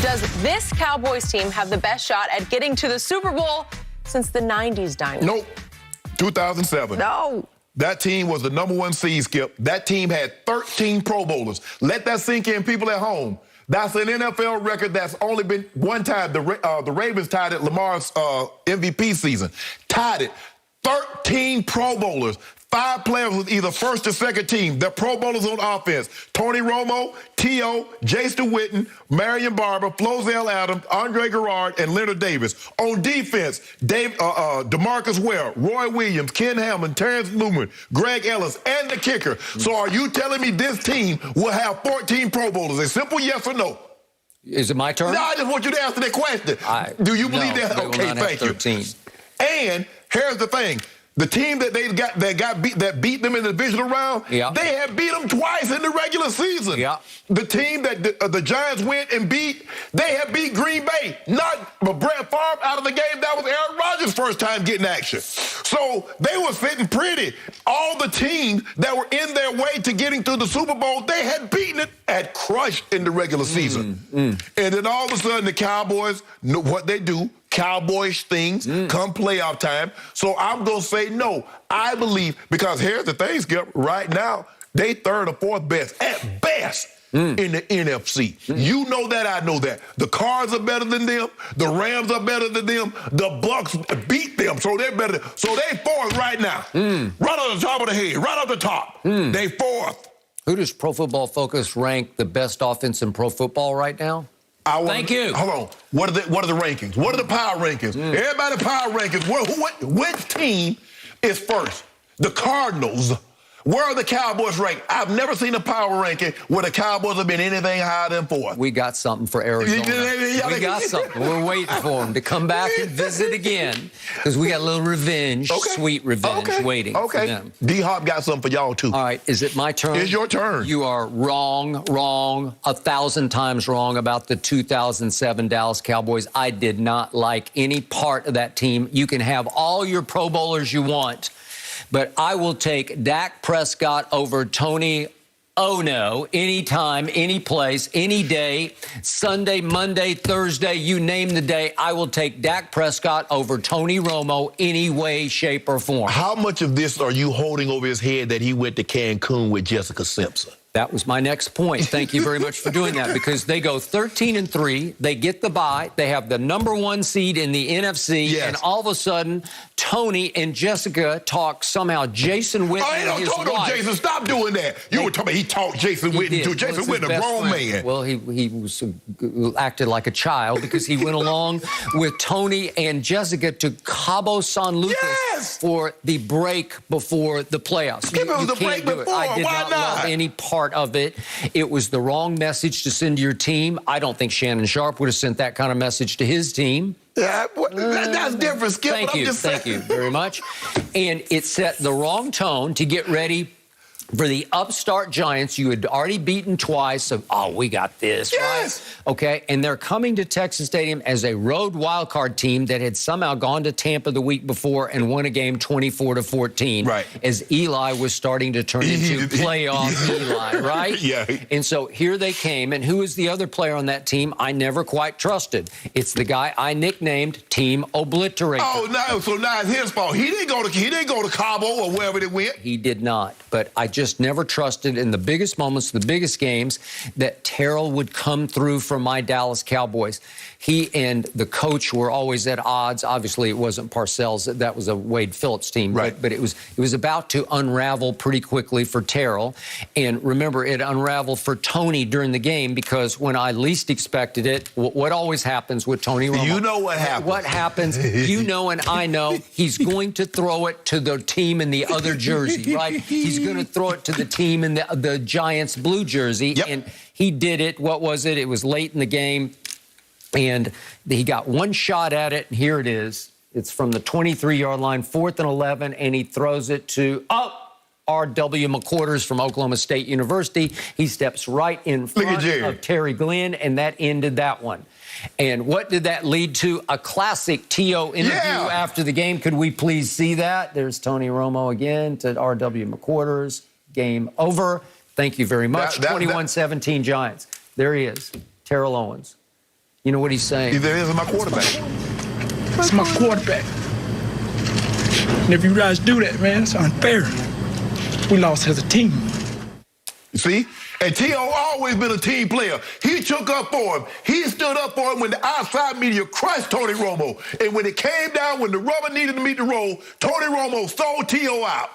Does this Cowboys team have the best shot at getting to the Super Bowl since the 90s dynasty? Nope. 2007. No. That team was the #1 seed, Skip. That team had 13 Pro Bowlers. Let that sink in, people at home. That's an NFL record that's only been one time. The Ravens tied it Lamar's MVP season. Tied it. 13 Pro Bowlers. 5 players with either first or second team. They're Pro Bowlers on offense. Tony Romo, T.O., Jason Witten, Marion Barber, Flozell Adams, Andre Garrard, and Leonard Davis. On defense, DeMarcus Ware, Roy Williams, Ken Hammond, Terrence Newman, Greg Ellis, and the kicker. So are you telling me this team will have 14 Pro Bowlers? A simple yes or no. Is it my turn? No, I just want you to answer that question. Do you believe that? They will Okay, not have thank 13. you. And here's the thing. The team that that beat them in the divisional round, they had beat them twice in the regular season. Yeah. The team that the Giants went and beat, they had beat Green Bay. Not Brett Favre out of the game. That was Aaron Rodgers' first time getting action. So they were sitting pretty. All the teams that were in their way to getting to the Super Bowl, they had beaten it, had crushed in the regular season. And then all of a sudden the Cowboys know what they do. Cowboys things come playoff time. So I'm going to say no. I believe, because here's the thing, Skip, right now, they third or fourth best, at best, in the NFC. You know that, I know that. The Cards are better than them. The Rams are better than them. The Bucks beat them, so they're better. So they fourth right now. Right on the top of the head, right off the top. They fourth. Who does Pro Football Focus rank the best offense in pro football right now? Thank you. Hold on. What are the rankings? What are the power rankings? Everybody power rankings. Which team is first? The Cardinals. Where are the Cowboys ranked? I've never seen a power ranking where the Cowboys have been anything higher than fourth. We got something for Arizona. We got something. We're waiting for them to come back and visit again because we got a little revenge, sweet revenge waiting for them. D-Hop got something for y'all, too. All right. Is it my turn? It's your turn. You are wrong, 1,000 times wrong about the 2007 Dallas Cowboys. I did not like any part of that team. You can have all your Pro Bowlers you want, but I will take Dak Prescott over Tony Ono anytime, any place, any day, Sunday, Monday, Thursday, you name the day. I will take Dak Prescott over Tony Romo any way, shape, or form. How much of this are you holding over his head that he went to Cancun with Jessica Simpson? That was my next point. Thank you very much for doing that, because they go 13-3. They get the bye. They have the #1 seed in the NFC. And all of a sudden, Tony and Jessica talk somehow Jason Witten and his wife. Jason, stop doing that. You were talking about he talked Jason Witten to Jason Witten, a grown man. Well, he was acted like a child because he went along with Tony and Jessica to Cabo San Lucas for the break before the playoffs. Give him the break before. I did not love any part of it. It was the wrong message to send to your team. I don't think Shannon Sharp would have sent that kind of message to his team. That's different, Skip. Thank you very much. And it set the wrong tone to get ready for the upstart Giants. You had already beaten twice, so, we got this, right? Okay, and they're coming to Texas Stadium as a road wildcard team that had somehow gone to Tampa the week before and won a game 24-14. As Eli was starting to turn into playoff Eli, right? And so here they came, and who is the other player on that team I never quite trusted? It's the guy I nicknamed Team Obliterator. Oh, no, so now it's his fault. He didn't go to Cabo or wherever they went. He did not, but I just never trusted in the biggest moments, the biggest games, that Terrell would come through for my Dallas Cowboys. He and the coach were always at odds. Obviously, it wasn't Parcells. That was a Wade Phillips team. But it was about to unravel pretty quickly for Terrell. And remember, it unraveled for Tony during the game because when I least expected it, what always happens with Tony Romo? You know what happens. What happens, you know and I know, he's going to throw it to the team in the other jersey, right? He's going to throw it to the team in the Giants blue jersey. And he did it. What was it? It was late in the game. And he got one shot at it, and here it is. It's from the 23-yard line, 4th and 11, and he throws it to, R.W. McQuarters from Oklahoma State University. He steps right in front of Terry Glenn, and that ended that one. And what did that lead to? A classic T.O. interview after the game. Could we please see that? There's Tony Romo again to R.W. McQuarters. Game over. Thank you very much. 21-17 Giants. There he is, Terrell Owens. You know what he's saying? He said, "This is my quarterback." It's my quarterback. And if you guys do that, man, it's unfair. We lost as a team. See? And T.O. always been a team player. He took up for him. He stood up for him when the outside media crushed Tony Romo. And when it came down, when the rubber needed to meet the road, Tony Romo sold T.O. out.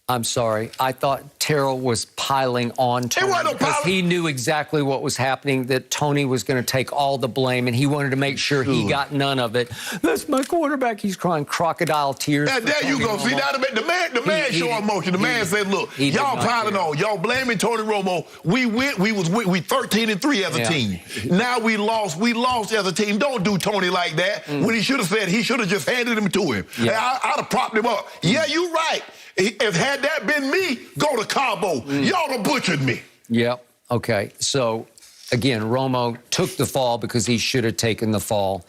I'm sorry. I thought Terrell was piling on Tony because he knew exactly what was happening, that Tony was going to take all the blame, and he wanted to make sure he got none of it. That's my quarterback. He's crying crocodile tears. There you go. See, now the man showing emotion. The man said, look, y'all piling on. Y'all blaming Tony Romo. We 13-3 as a team. Now we lost as a team. Don't do Tony like that. When he should have said, he should have just handed him to him. Yeah. I'd have propped him up. Yeah, you're right. If had that been me, go to Cabo. Y'all have butchered me. Yep. Okay. So, again, Romo took the fall because he should have taken the fall.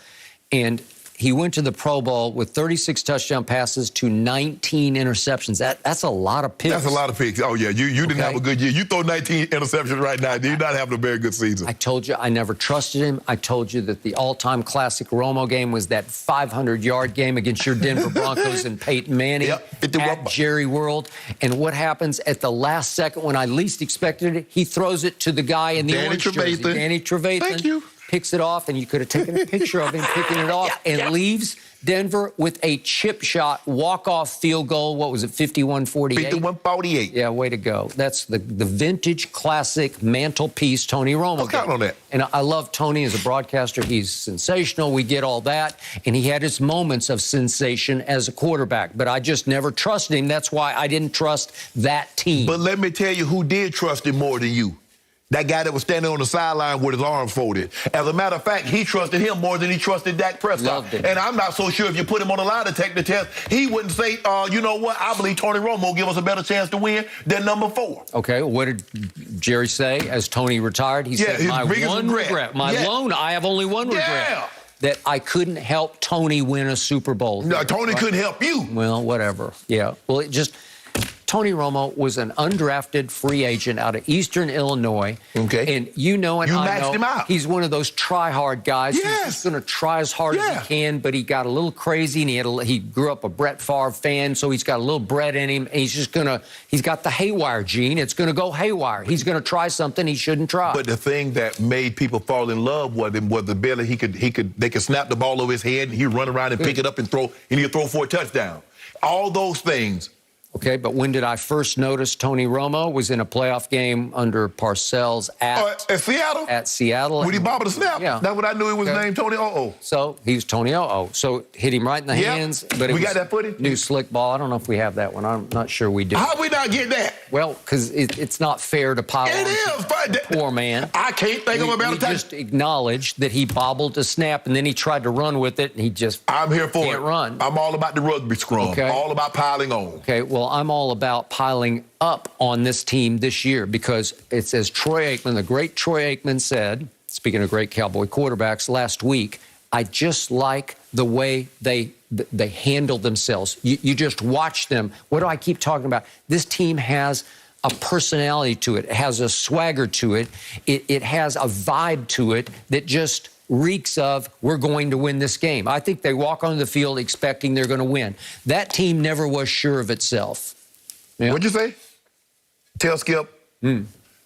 And he went to the Pro Bowl with 36 touchdown passes to 19 interceptions. That's a lot of picks. That's a lot of picks. Oh, yeah. You didn't have a good year. You throw 19 interceptions right now. You're not having a very good season. I told you I never trusted him. I told you that the all-time classic Romo game was that 500-yard game against your Denver Broncos and Peyton Manning at Jerry World. And what happens at the last second when I least expected it? He throws it to the guy in the orange jersey, Danny Trevathan. Thank you. Picks it off, and you could have taken a picture of him picking it off, leaves Denver with a chip shot, walk-off field goal. What was it, 51-48? 51-48. Yeah, way to go. That's the vintage classic mantelpiece Tony Romo. Let's count on that. And I love Tony as a broadcaster. He's sensational. We get all that. And he had his moments of sensation as a quarterback. But I just never trusted him. That's why I didn't trust that team. But let me tell you who did trust him more than you. That guy that was standing on the sideline with his arms folded. As a matter of fact, he trusted him more than he trusted Dak Prescott. And I'm not so sure if you put him on the lie detector test, he wouldn't say, you know what, I believe Tony Romo will give us a better chance to win than number 4. Okay, what did Jerry say as Tony retired? He said, my one regret. I have only one regret. That I couldn't help Tony win a Super Bowl. No, Tony couldn't help you. Well, whatever. Yeah. Well, Tony Romo was an undrafted free agent out of Eastern Illinois. Okay. And you know, and I know, maxed him out. He's one of those try-hard guys. He's just going to try as hard as he can, but he got a little crazy, and he grew up a Brett Favre fan, so he's got a little Brett in him. And he's got the haywire gene. It's going to go haywire. He's going to try something he shouldn't try. But the thing that made people fall in love with him was the ability they could snap the ball over his head, and he'd run around and pick it up and throw, and he'd throw for a touchdown. All those things. Okay, but when did I first notice Tony Romo? Was in a playoff game under Parcells at Seattle? At Seattle. When he bobbled a snap. Yeah. That's when I knew he was named Tony O-O. So he's Tony O-O. So hit him right in the hands. But we got that footage? New slick ball. I don't know if we have that one. I'm not sure we do. How we not get that? Well, because it's not fair to pile on. It is. Poor man. I can't think of a better time. We just acknowledged that he bobbled a snap, and then he tried to run with it, and he just I'm here for can't run. I'm all about the rugby scrum. Okay. All about piling on. Okay, well, I'm all about piling up on this team this year because it's as Troy Aikman, the great Troy Aikman said, speaking of great Cowboy quarterbacks last week, I just like the way they handle themselves. You just watch them. What do I keep talking about? This team has a personality to it. It has a swagger to it. It has a vibe to it that just reeks of, we're going to win this game. I think they walk onto the field expecting they're going to win. That team never was sure of itself. Yeah. What'd you say? Tell Skip,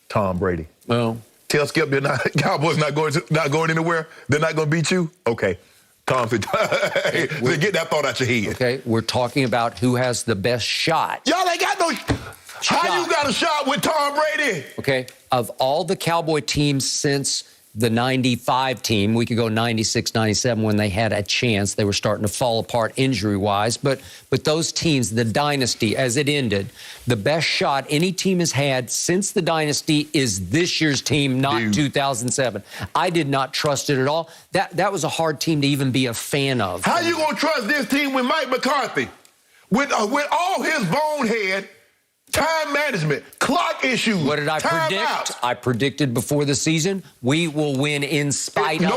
Tom Brady. Well, tell Skip Cowboys not going anywhere. They're not going to beat you. Okay. Tom said, hey, get that thought out your head. Okay, we're talking about who has the best shot. Y'all ain't got no shot. How you got a shot with Tom Brady? Okay, of all the Cowboy teams since the 95 team, we could go 96, 97 when they had a chance. They were starting to fall apart injury-wise. But those teams, the dynasty, as it ended, the best shot any team has had since the dynasty is this year's team, not 2007. I did not trust it at all. That was a hard team to even be a fan of. How you going to trust this team with Mike McCarthy? With all his bonehead, time management, clock issues. What did I predict? I predicted before the season, we will win in spite of.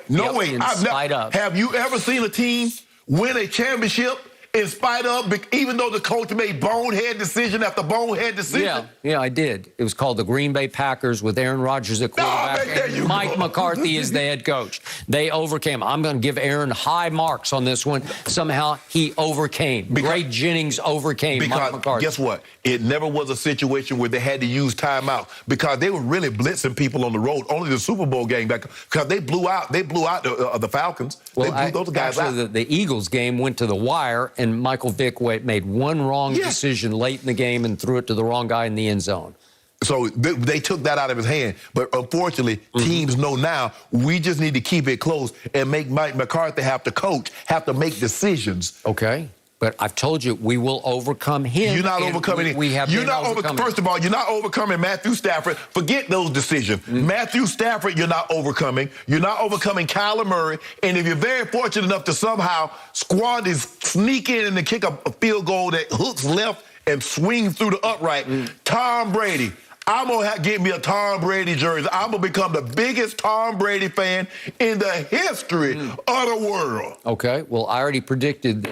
No way. In spite of. Have you ever seen a team win a championship in spite of, even though the coach made bonehead decision after bonehead decision? Yeah, I did. It was called the Green Bay Packers with Aaron Rodgers at quarterback and Mike McCarthy as the head coach. They overcame. I'm going to give Aaron high marks on this one. Somehow he overcame. Gray Jennings overcame Mike McCarthy. Guess what? It never was a situation where they had to use timeout because they were really blitzing people on the road. Only the Super Bowl game back because they blew out the Falcons. Well, they blew those guys out. The Eagles game went to the wire, and Michael Vick made one wrong decision late in the game and threw it to the wrong guy in the end zone. So they took that out of his hand. But unfortunately, teams know now we just need to keep it close and make Mike McCarthy have to make decisions. Okay. But I've told you, we will overcome him. You're not overcoming him. First of all, you're not overcoming Matthew Stafford. Forget those decisions. Matthew Stafford, you're not overcoming. You're not overcoming Kyler Murray. And if you're very fortunate enough to somehow sneak in and kick a field goal that hooks left and swings through the upright, Tom Brady. I'm going to get me a Tom Brady jersey. I'm going to become the biggest Tom Brady fan in the history of the world. Okay. Well, I already predicted.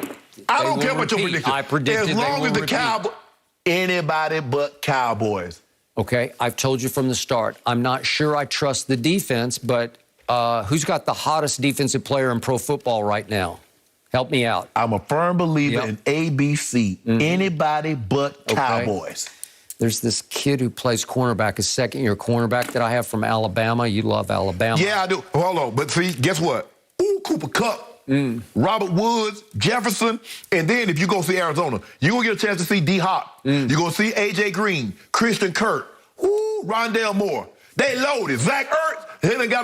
I don't care what your prediction. I predicted as long as the Cowboys, anybody but Cowboys. Okay, I've told you from the start. I'm not sure I trust the defense, but who's got the hottest defensive player in pro football right now? Help me out. I'm a firm believer in ABC. Anybody but Cowboys. There's this kid who plays cornerback, a second-year cornerback that I have from Alabama. You love Alabama. Yeah, I do. Hold on. But see, guess what? Ooh, Cooper Kupp. Robert Woods, Jefferson, and then if you go see Arizona, you're going to get a chance to see D-Hop. You're going to see A.J. Green, Christian Kirk, Rondale Moore. They loaded. Zach Ertz, he done got a